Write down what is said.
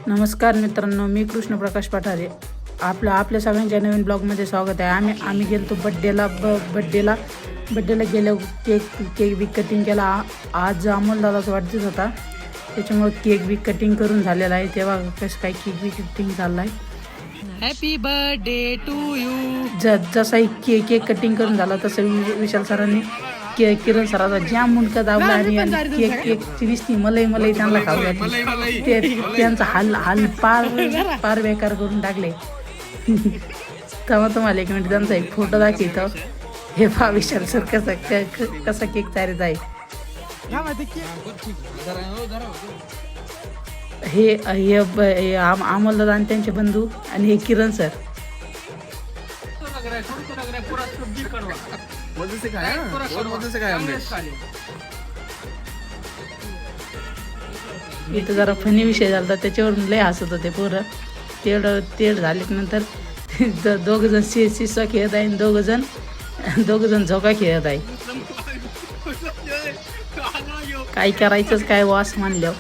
नमस्कार मित्रांनो, मी कृष्ण प्रकाश पठारे. आपल्या सगळ्यांच्या नवीन ब्लॉगमध्ये स्वागत आहे. आम्ही गेलो बड्डेला गेलो. केक बिक कटिंग केला. आज अमोल दादाचा वाढदिवस होता, त्याच्यामुळे केक बिक कटिंग करून झालेला आहे. तेव्हा कसं काय केक बिक कटिंग झालं आहे. Happy birthday to you. जसा केक कटिंग करून झाला तसं विशाल सरांनी किरण सराचा जाम मुंडका दाबला आणि केकची दिसती मलई त्यांना खाऊ घातली. त्यांचा हाल पार बेकार करून टाकले. तेव्हा तुम्हाला एक मिनिट त्यांचा एक फोटो दाखवतो. हे पहा विशाल सर कसा केक चालत आहे. हे अमोल दादा आणि त्यांचे बंधू आणि हे किरण सर. इथं जरा फनी विषय झाला, त्याच्यावरून लय हसत होते पोरं. तेढ झाले नंतर दोघ जण शिस्सा खेळत आहे आणि दोघ जण झोका खेळत आहे. काय करायचंच काय वास मानल्यावर.